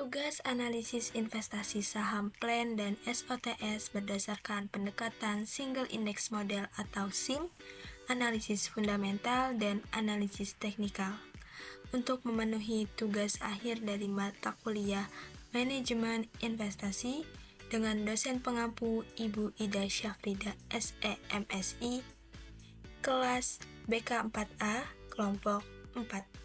Tugas analisis investasi saham plan dan SOTS berdasarkan pendekatan Single Index Model atau SIM, analisis fundamental, dan analisis teknikal. Untuk memenuhi tugas akhir dari mata kuliah Manajemen Investasi dengan dosen pengampu Ibu Ida Syafrida SEMSI, kelas BK4A, kelompok 4.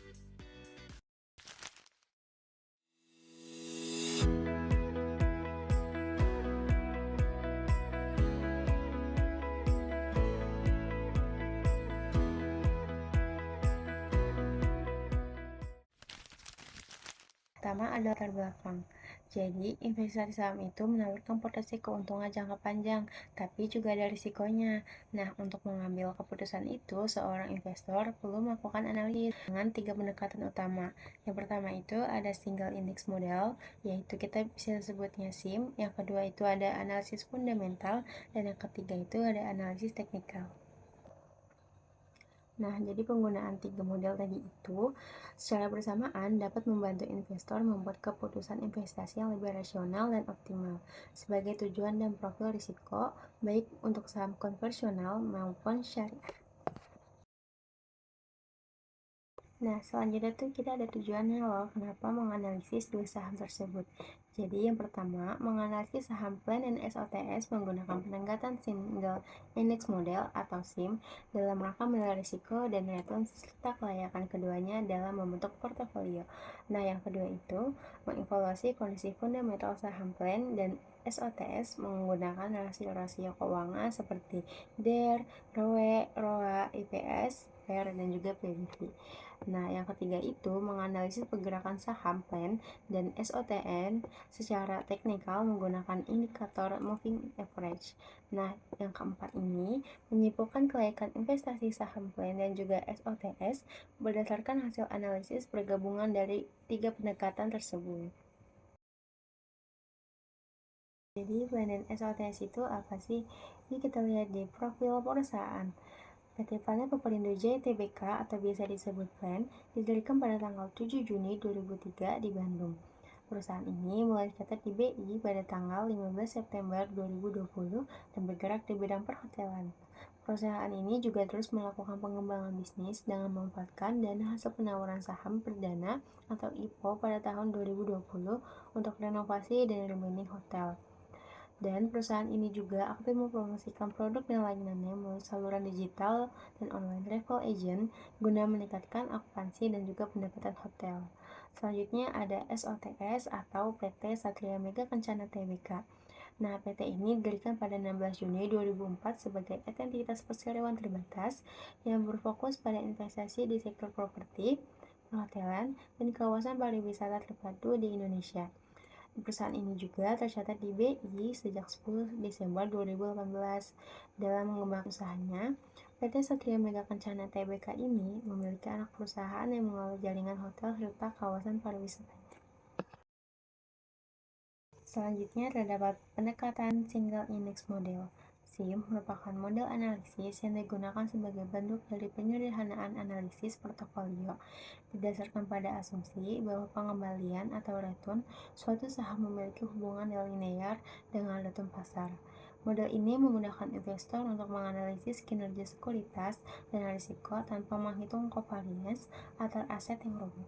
Pertama ada latar belakang. Jadi, investasi saham itu menawarkan potensi keuntungan jangka panjang, tapi juga ada risikonya. Nah, untuk mengambil keputusan itu, seorang investor perlu melakukan analisis dengan 3 pendekatan utama. Yang pertama itu ada single index model, yaitu kita bisa sebutnya SIM. Yang kedua itu ada analisis fundamental, dan yang ketiga itu ada analisis teknikal. Nah, jadi penggunaan 3 model tadi itu secara bersamaan dapat membantu investor membuat keputusan investasi yang lebih rasional dan optimal sebagai tujuan dan profil risiko, baik untuk saham konvensional maupun syariah. Nah, selanjutnya tuh kita ada tujuannya loh, kenapa menganalisis dua saham tersebut. Jadi yang pertama, menganalisis saham plan dan SOTS menggunakan pendekatan Single Index Model atau SIM dalam rangka menilai risiko dan return serta kelayakan keduanya dalam membentuk portofolio. Nah, yang kedua itu, mengevaluasi kondisi fundamental saham plan dan SOTS menggunakan rasio-rasio keuangan seperti DER, ROE, ROA, IPS, PER, dan juga PBV. Nah, yang ketiga itu menganalisis pergerakan saham plan dan SOTN secara teknikal menggunakan indikator moving average. Nah, yang keempat ini menyimpulkan kelayakan investasi saham plan dan juga SOTS berdasarkan hasil analisis pergabungan dari 3 pendekatan tersebut. Jadi, plan dan SOTS itu apa sih? Ini kita lihat di profil perusahaan. PT Planet Pepelindo Jaya Tbk atau biasa disebut PLAN didirikan pada tanggal 7 Juni 2003 di Bandung. Perusahaan ini mulai dicatat di BI pada tanggal 15 September 2020 dan bergerak di bidang perhotelan. Perusahaan ini juga terus melakukan pengembangan bisnis dengan memanfaatkan dana hasil penawaran saham perdana atau IPO pada tahun 2020 untuk renovasi dan rebranding hotel. Dan perusahaan ini juga aktif mempromosikan produk dan layanannya melalui saluran digital dan online travel agent guna meningkatkan okupansi dan juga pendapatan hotel. Selanjutnya ada SOTS atau PT Satria Mega Kencana Tbk. Nah, PT ini didirikan pada 16 Juni 2004 sebagai entitas perseroan terbatas yang berfokus pada investasi di sektor properti, perhotelan, dan kawasan pariwisata terpadu di Indonesia. Perusahaan ini juga tercatat di BI sejak 10 Desember 2018. Dalam mengembangkan usahanya, PT Satria Mega Kencana Tbk ini memiliki anak perusahaan yang mengelola jaringan hotel serta kawasan pariwisata. Selanjutnya terdapat pendekatan Single Index Model. SIM merupakan model analisis yang digunakan sebagai bentuk dari penyederhanaan analisis portofolio didasarkan pada asumsi bahwa pengembalian atau return suatu saham memiliki hubungan linear dengan return pasar. Model ini memudahkan investor untuk menganalisis kinerja sekuritas dan risiko tanpa menghitung covariance antar aset yang rumit.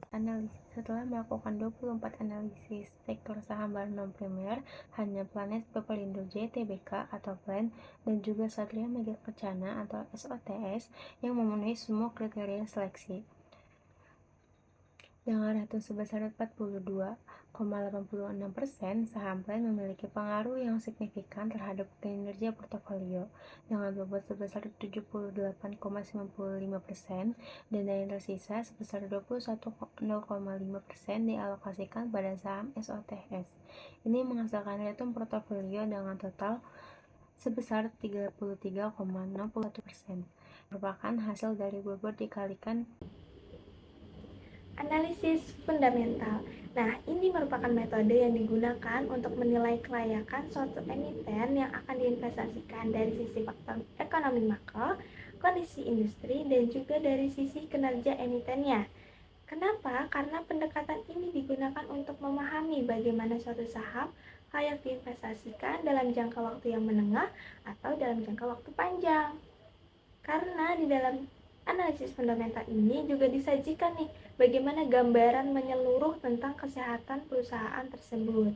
Analisis setelah melakukan 24 analisis sektor saham baru non-primer, hanya Planet Pepelindo Jaya Tbk atau PLAN dan juga Satria Mega Kencana atau SOTS yang memenuhi semua kriteria seleksi. Dengan return sebesar 42,86%, saham PLAN memiliki pengaruh yang signifikan terhadap kinerja portofolio. Dengan bobot sebesar 78,95% dan dana tersisa sebesar 21,05% dialokasikan pada saham SOTS. Ini menghasilkan return portofolio dengan total sebesar 33,61%. Merupakan hasil dari bobot dikalikan Analisis fundamental. Nah, ini merupakan metode yang digunakan untuk menilai kelayakan suatu emiten yang akan diinvestasikan dari sisi faktor ekonomi makro, kondisi industri, dan juga dari sisi kinerja emitennya. Kenapa? Karena pendekatan ini digunakan untuk memahami bagaimana suatu saham layak diinvestasikan dalam jangka waktu yang menengah atau dalam jangka waktu panjang. Karena di dalam analisis fundamental ini juga disajikan nih bagaimana gambaran menyeluruh tentang kesehatan perusahaan tersebut.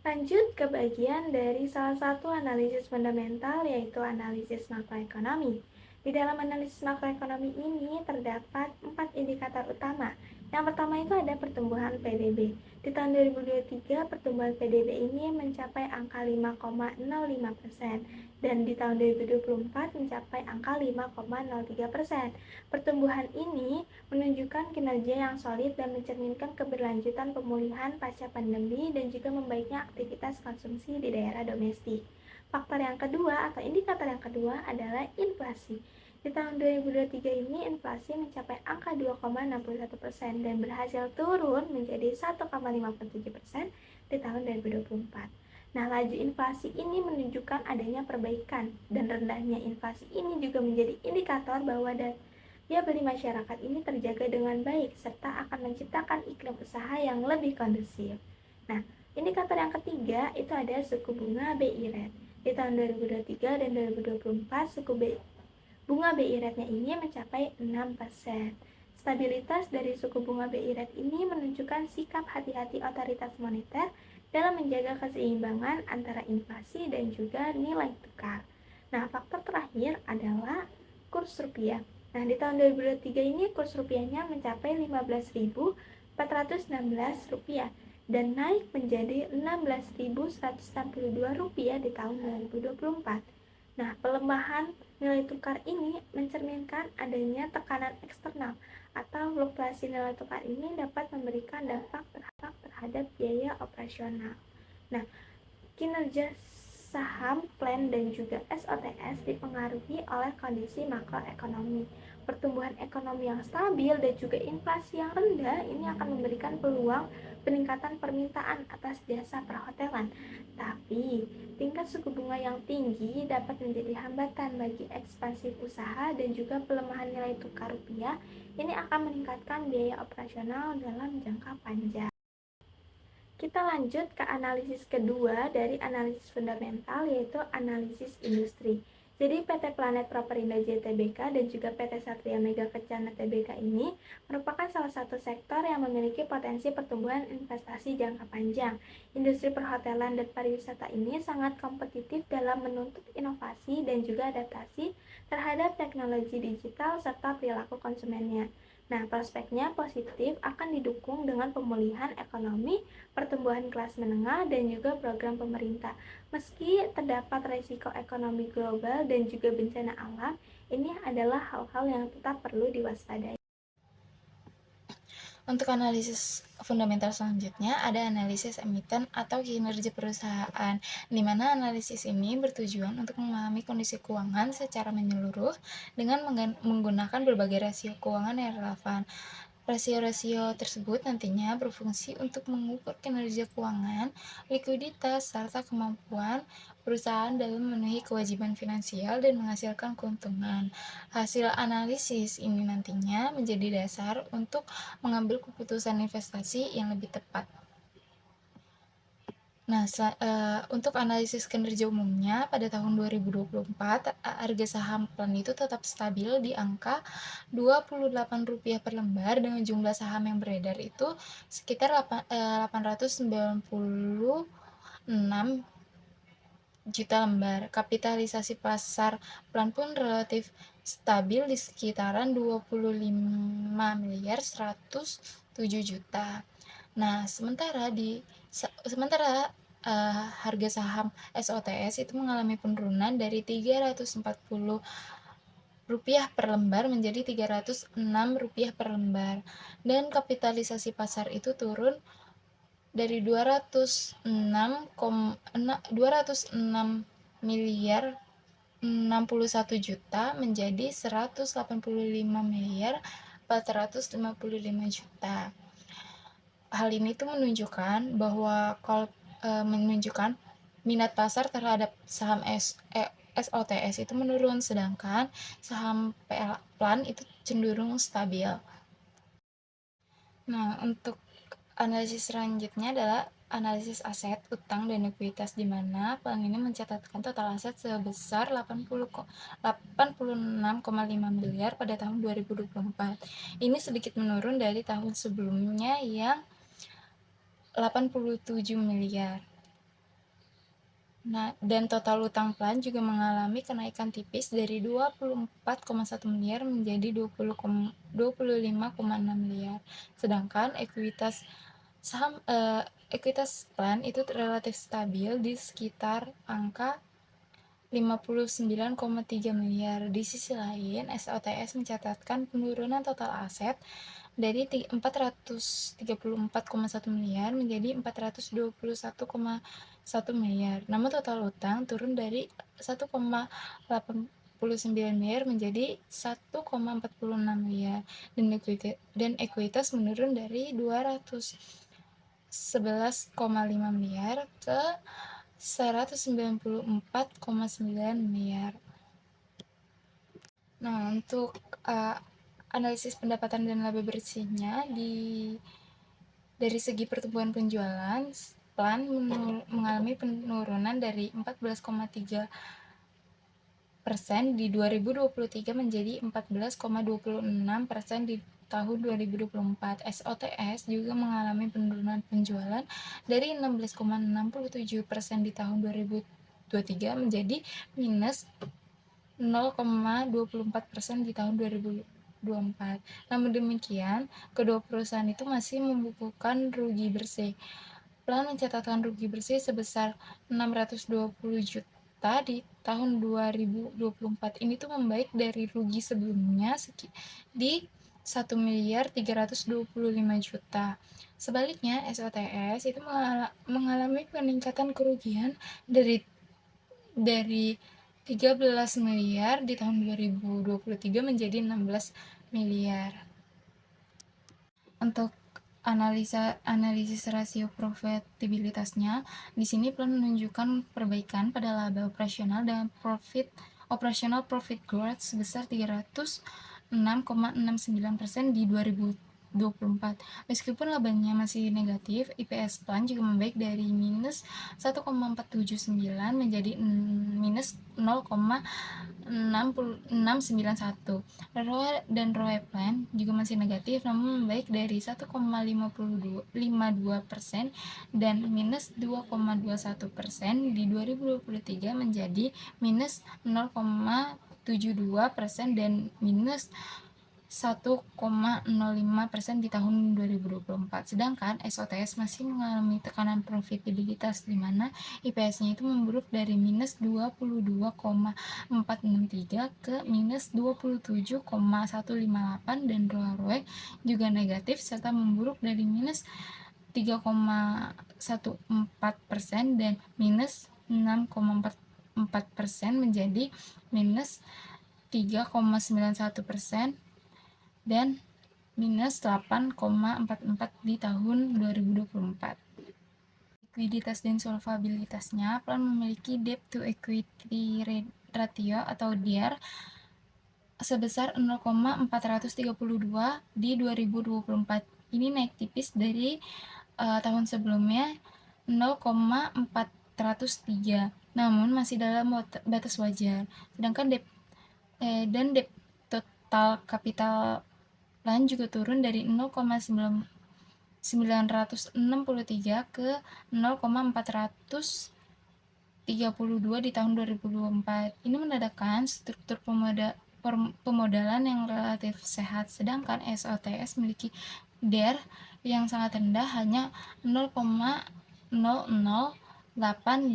Lanjut ke bagian dari salah satu analisis fundamental, yaitu analisis makroekonomi. Di dalam analisis makroekonomi ini terdapat 4 indikator utama. Yang pertama itu ada pertumbuhan PDB. Di tahun 2023, pertumbuhan PDB ini mencapai angka 5,05% dan di tahun 2024 mencapai angka 5,03%. Pertumbuhan ini menunjukkan kinerja yang solid dan mencerminkan keberlanjutan pemulihan pasca pandemi dan juga membaiknya aktivitas konsumsi di daerah domestik. Faktor yang kedua atau indikator yang kedua adalah inflasi. Di tahun 2023 ini inflasi mencapai angka 2,61% dan berhasil turun menjadi 1,57% di tahun 2024. Nah, laju inflasi ini menunjukkan adanya perbaikan dan rendahnya inflasi ini juga menjadi indikator bahwa daya beli masyarakat ini terjaga dengan baik serta akan menciptakan iklim usaha yang lebih kondusif. Nah, indikator yang ketiga itu ada suku bunga BI rate. Di tahun 2023 dan 2024, bunga BI rate-nya ini mencapai 6%. Stabilitas dari suku bunga BI rate ini menunjukkan sikap hati-hati otoritas moneter dalam menjaga keseimbangan antara inflasi dan juga nilai tukar. Nah, faktor terakhir adalah kurs rupiah. Nah, di tahun 2023 ini kurs rupiahnya mencapai 15.416 rupiah dan naik menjadi 16.162 rupiah di tahun 2024. Nah, pelemahan nilai tukar ini mencerminkan adanya tekanan eksternal atau fluktuasi nilai tukar ini dapat memberikan dampak terhadap biaya operasional. Nah, kinerja saham, plan, dan juga SOTS dipengaruhi oleh kondisi makroekonomi. Pertumbuhan ekonomi yang stabil dan juga inflasi yang rendah ini akan memberikan peluang peningkatan permintaan atas jasa perhotelan. Tapi, tingkat suku bunga yang tinggi dapat menjadi hambatan bagi ekspansi usaha dan juga pelemahan nilai tukar rupiah. Ini akan meningkatkan biaya operasional dalam jangka panjang. Kita lanjut ke analisis kedua dari analisis fundamental, yaitu analisis industri. Jadi PT Planet Properindo JTBK dan juga PT Satria Mega Kencana Tbk ini merupakan salah satu sektor yang memiliki potensi pertumbuhan investasi jangka panjang. Industri perhotelan dan pariwisata ini sangat kompetitif dalam menuntut inovasi dan juga adaptasi terhadap teknologi digital serta perilaku konsumennya. Nah, prospeknya positif akan didukung dengan pemulihan ekonomi, pertumbuhan kelas menengah, dan juga program pemerintah. Meski terdapat resiko ekonomi global dan juga bencana alam, ini adalah hal-hal yang tetap perlu diwaspadai. Untuk analisis fundamental selanjutnya ada analisis emiten atau kinerja perusahaan, di mana analisis ini bertujuan untuk memahami kondisi keuangan secara menyeluruh dengan menggunakan berbagai rasio keuangan yang relevan. Rasio-rasio tersebut nantinya berfungsi untuk mengukur kinerja keuangan, likuiditas, serta kemampuan perusahaan dalam memenuhi kewajiban finansial dan menghasilkan keuntungan. Hasil analisis ini nantinya menjadi dasar untuk mengambil keputusan investasi yang lebih tepat. Nah, untuk analisis kinerja umumnya pada tahun 2024, harga saham PLAN itu tetap stabil di angka Rp28 per lembar dengan jumlah saham yang beredar itu sekitar 896 juta lembar. Kapitalisasi pasar PLAN pun relatif stabil di sekitaran 25.107 juta. Nah, sementara harga saham SOTS itu mengalami penurunan dari Rp340 per lembar menjadi Rp306 per lembar, dan kapitalisasi pasar itu turun dari 206 miliar 61 juta menjadi 185 miliar 455 juta. Hal ini tuh menunjukkan bahwa menunjukkan minat pasar terhadap saham SOTS itu menurun, sedangkan saham PLAN itu cenderung stabil. Nah, untuk analisis selanjutnya adalah analisis aset, utang, dan ekuitas, di mana plan ini mencatatkan total aset sebesar 86,5 miliar pada tahun 2024. Ini sedikit menurun dari tahun sebelumnya yang 87 miliar. Nah, dan total utang plan juga mengalami kenaikan tipis dari 24,1 miliar menjadi 25,6 miliar. Sedangkan ekuitas plan itu relatif stabil di sekitar angka 59,3 miliar. Di sisi lain, SOTS mencatatkan penurunan total aset dari 434,1 miliar menjadi 421,1 miliar. Namun total utang turun dari 1,89 miliar menjadi 1,46 miliar, dan ekuitas menurun dari 211,5 miliar ke 194,9 miliar. Nah, untuk analisis pendapatan dan laba bersihnya, dari segi pertumbuhan penjualan, plan mengalami penurunan dari 14,3% di 2023 menjadi 14,26% di tahun 2024. SOTS juga mengalami penurunan penjualan dari 16,67% di tahun 2023 menjadi minus 0,24% di tahun 2024. Namun demikian, kedua perusahaan itu masih membukukan rugi bersih. Plan mencatatkan rugi bersih sebesar 620 juta di tahun 2024. Ini tuh membaik dari rugi sebelumnya di 1.325 juta. Sebaliknya, SOTS itu mengalami peningkatan kerugian dari 13 miliar di tahun 2023 menjadi 16 miliar. Untuk analisis rasio profitabilitasnya, di sini plan menunjukkan perbaikan pada laba operasional dan operational profit growth sebesar 306,69% di 2024. Meskipun labanya masih negatif, IPS plan juga membaik dari minus 1,479 menjadi minus 0,691. ROE dan ROE plan juga masih negatif, namun membaik dari 1,52% dan minus 2,21% di 2023 menjadi minus 0,72% dan minus 1,05% di tahun 2024. Sedangkan SOTS masih mengalami tekanan profitabilitas, di mana IPS-nya itu memburuk dari minus 22,463 ke minus 27,158, dan ROE juga negatif serta memburuk dari minus 3,14% dan minus 6,44% menjadi minus 3,91% dan minus 8,44 di tahun 2024. Likuiditas dan solvabilitasnya, plan memiliki debt to equity ratio atau DER sebesar 0,432 di 2024. Ini naik tipis dari tahun sebelumnya 0,403, namun masih dalam batas wajar. Sedangkan debt total kapital plan juga turun dari 0,963 ke 0,432 di tahun 2024. Ini menandakan struktur pemodalan yang relatif sehat, sedangkan SOTS memiliki DER yang sangat rendah, hanya 0,008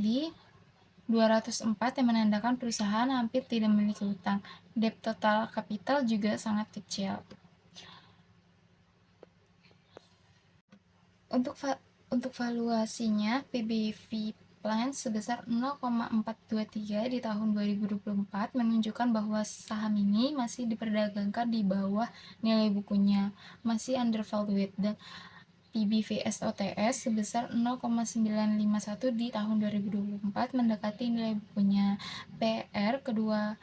di 204, yang menandakan perusahaan hampir tidak memiliki utang. Debt total kapital juga sangat kecil. Untuk valuasinya, PBV plan sebesar 0,423 di tahun 2024 menunjukkan bahwa saham ini masih diperdagangkan di bawah nilai bukunya, masih undervalued, dan PBV SOTS sebesar 0,951 di tahun 2024 mendekati nilai bukunya. PR kedua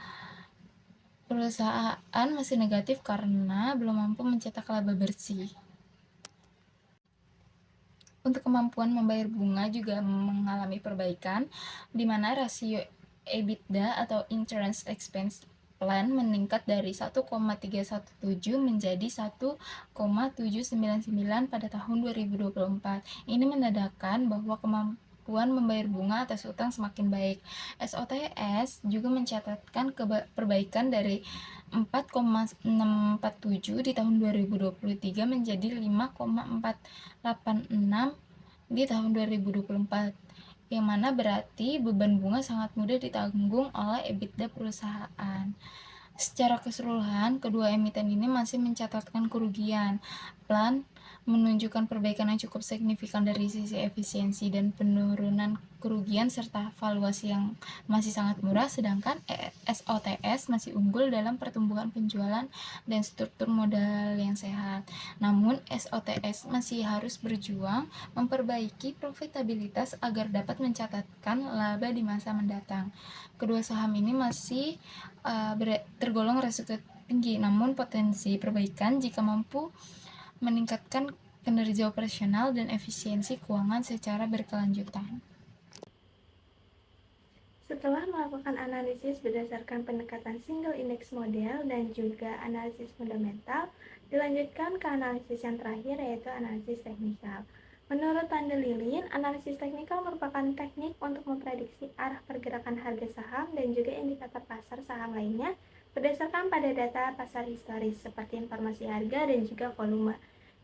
perusahaan masih negatif karena belum mampu mencetak laba bersih. Untuk kemampuan membayar bunga juga mengalami perbaikan, di mana rasio EBITDA atau interest expense plan meningkat dari 1,317 menjadi 1,799 pada tahun 2024. Ini menandakan bahwa kemampuan membayar bunga atas utang semakin baik. SOTS juga mencatatkan perbaikan dari 4,647 di tahun 2023 menjadi 5,486 di tahun 2024, yang mana berarti beban bunga sangat mudah ditanggung oleh EBITDA perusahaan. Secara keseluruhan, kedua emiten ini masih mencatatkan kerugian. Plan menunjukkan perbaikan yang cukup signifikan dari sisi efisiensi dan penurunan kerugian serta valuasi yang masih sangat murah, sedangkan SOTS masih unggul dalam pertumbuhan penjualan dan struktur modal yang sehat. Namun, SOTS masih harus berjuang memperbaiki profitabilitas agar dapat mencatatkan laba di masa mendatang. Kedua saham ini masih tergolong risiko tinggi, namun potensi perbaikan jika mampu meningkatkan kinerja operasional dan efisiensi keuangan secara berkelanjutan. Setelah melakukan analisis berdasarkan pendekatan single index model dan juga analisis fundamental, dilanjutkan ke analisis yang terakhir yaitu analisis teknikal. Menurut Tanda Lilin, analisis teknikal merupakan teknik untuk memprediksi arah pergerakan harga saham dan juga indikator pasar saham lainnya berdasarkan pada data pasar historis seperti informasi harga dan juga volume.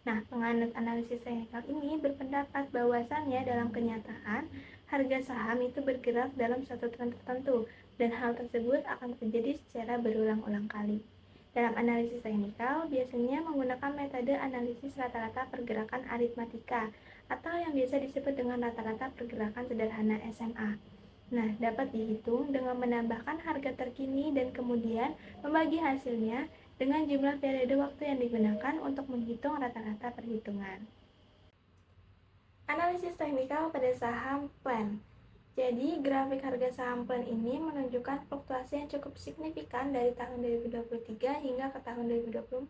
Nah, penganut analisis teknikal ini berpendapat bahwasannya dalam kenyataan, harga saham itu bergerak dalam satu tren tertentu dan hal tersebut akan terjadi secara berulang-ulang kali. Dalam analisis teknikal, biasanya menggunakan metode analisis rata-rata pergerakan aritmatika atau yang biasa disebut dengan rata-rata pergerakan sederhana SMA. Nah, dapat dihitung dengan menambahkan harga terkini dan kemudian membagi hasilnya dengan jumlah periode waktu yang digunakan untuk menghitung rata-rata perhitungan. Analisis teknikal pada saham plan. Jadi, grafik harga saham plan ini menunjukkan fluktuasi yang cukup signifikan dari tahun 2023 hingga ke tahun 2024.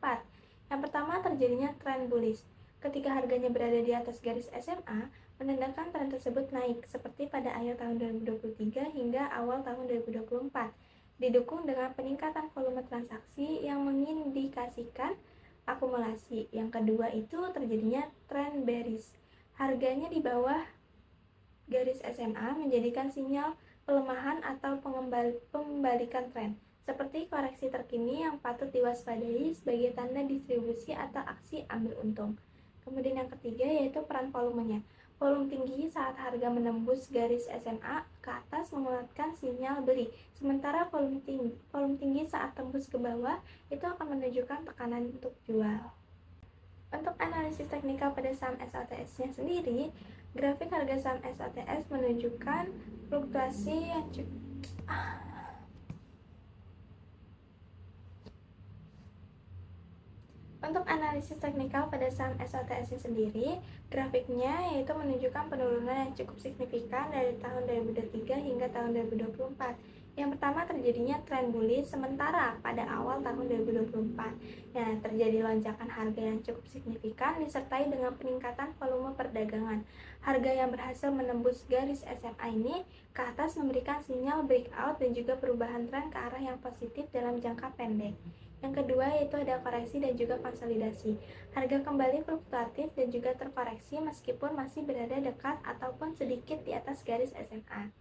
Yang pertama, terjadinya tren bullish. Ketika harganya berada di atas garis SMA, menandakan tren tersebut naik, seperti pada akhir tahun 2023 hingga awal tahun 2024, didukung dengan peningkatan volume transaksi yang mengindikasikan akumulasi. Yang kedua itu terjadinya tren bearish. Harganya di bawah garis SMA menjadikan sinyal pelemahan atau pembalikan tren, seperti koreksi terkini yang patut diwaspadai sebagai tanda distribusi atau aksi ambil untung. Kemudian yang ketiga yaitu peran volumenya. Volume tinggi saat harga menembus garis SMA ke atas menguatkan sinyal beli, sementara volume tinggi saat tembus ke bawah itu akan menunjukkan tekanan untuk jual. Untuk analisis teknikal pada saham SOTS-nya sendiri, grafik harga saham SOTS menunjukkan fluktuasi yang cukup Untuk analisis teknikal pada saham SOTS sendiri, grafiknya yaitu menunjukkan penurunan yang cukup signifikan dari tahun 2023 hingga tahun 2024. Yang pertama terjadinya tren bullish sementara pada awal tahun 2024. Ya, terjadi lonjakan harga yang cukup signifikan disertai dengan peningkatan volume perdagangan. Harga yang berhasil menembus garis SMA ini ke atas memberikan sinyal breakout dan juga perubahan tren ke arah yang positif dalam jangka pendek. Yang kedua yaitu ada koreksi dan juga konsolidasi. Harga kembali fluktuatif dan juga terkoreksi meskipun masih berada dekat ataupun sedikit di atas garis SMA.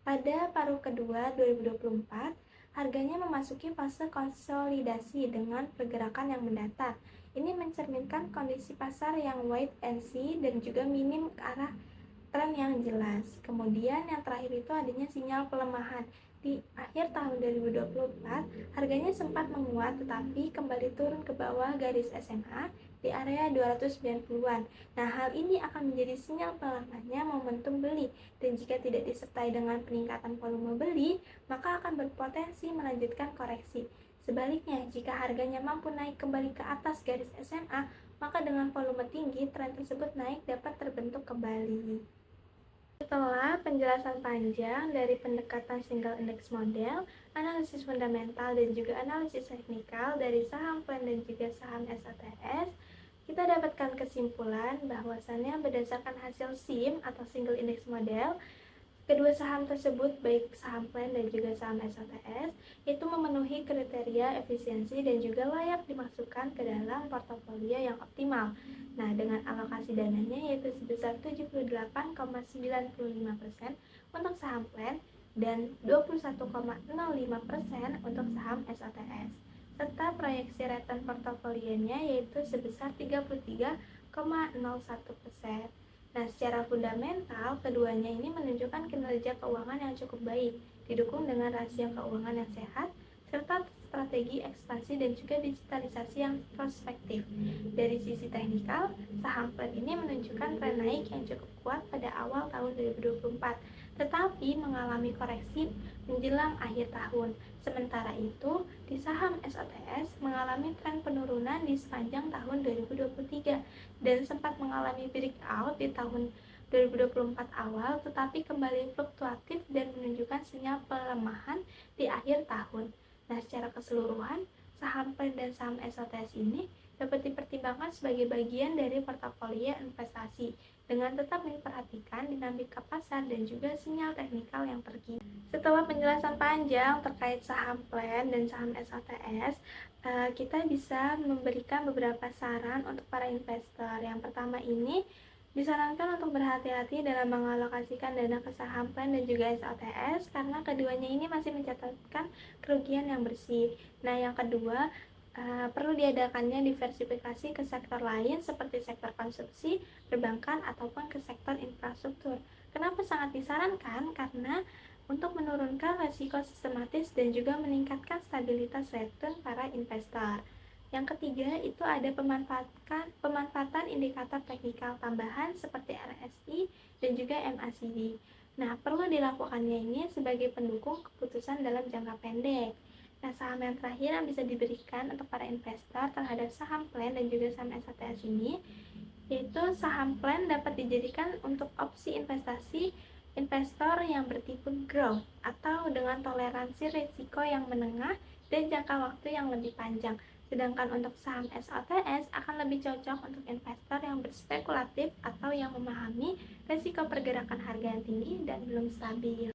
Pada paruh kedua 2024, harganya memasuki fase konsolidasi dengan pergerakan yang mendatar. Ini mencerminkan kondisi pasar yang wait and see dan juga minim ke arah tren yang jelas. Kemudian yang terakhir itu adanya sinyal pelemahan. Di akhir tahun 2024, harganya sempat menguat tetapi kembali turun ke bawah garis SMA di area 290-an. Nah, hal ini akan menjadi sinyal pelamanya momentum beli dan jika tidak disertai dengan peningkatan volume beli, maka akan berpotensi melanjutkan koreksi. Sebaliknya, jika harganya mampu naik kembali ke atas garis SMA, maka dengan volume tinggi, tren tersebut naik dapat terbentuk kembali. Setelah penjelasan panjang dari pendekatan single index model, analisis fundamental dan juga analisis teknikal dari saham plan dan juga saham SOTS, Kita dapatkan kesimpulan bahwasannya berdasarkan hasil SIM atau Single Index Model, kedua saham tersebut, baik saham plan dan juga saham SOTS, itu memenuhi kriteria efisiensi dan juga layak dimasukkan ke dalam portofolio yang optimal. Nah, dengan alokasi dananya yaitu sebesar 78,95% untuk saham plan dan 21,05% untuk saham SOTS. Serta proyeksi return portofolionya yaitu sebesar 33,01%. Nah, secara fundamental, keduanya ini menunjukkan kinerja keuangan yang cukup baik, didukung dengan rasio keuangan yang sehat, serta strategi ekspansi dan juga digitalisasi yang prospektif. Dari sisi teknikal, saham plan ini menunjukkan tren naik yang cukup kuat pada awal tahun 2024, tetapi mengalami koreksi menjelang akhir tahun. Sementara itu, di saham SOTS mengalami tren penurunan di sepanjang tahun 2023 dan sempat mengalami breakout di tahun 2024 awal, tetapi kembali fluktuatif dan menunjukkan sinyal pelemahan di akhir tahun. Nah, secara keseluruhan, saham plan dan saham SOTS ini dapat dipertimbangkan sebagai bagian dari portofolio investasi dengan tetap memperhatikan dinamika pasar dan juga sinyal teknikal yang terkini. Setelah penjelasan panjang terkait saham plan dan saham SOTS, kita bisa memberikan beberapa saran untuk para investor. Yang pertama ini, disarankan untuk berhati-hati dalam mengalokasikan dana ke saham plan dan juga SOTS karena keduanya ini masih mencatatkan kerugian yang bersih. Nah, yang kedua, perlu diadakannya diversifikasi ke sektor lain seperti sektor konsumsi, perbankan, ataupun ke sektor infrastruktur. Kenapa sangat disarankan? Karena untuk menurunkan risiko sistematis dan juga meningkatkan stabilitas return para investor. Yang ketiga, itu ada pemanfaatan indikator teknikal tambahan seperti RSI dan juga MACD. Nah, perlu dilakukannya ini sebagai pendukung keputusan dalam jangka pendek. Nah, saham yang terakhir yang bisa diberikan untuk para investor terhadap saham plan dan juga saham SOTS ini, yaitu saham plan dapat dijadikan untuk opsi investasi investor yang bertipe growth atau dengan toleransi risiko yang menengah dan jangka waktu yang lebih panjang. Sedangkan untuk saham SOTS akan lebih cocok untuk investor yang berspekulatif atau yang memahami risiko pergerakan harga yang tinggi dan belum stabil.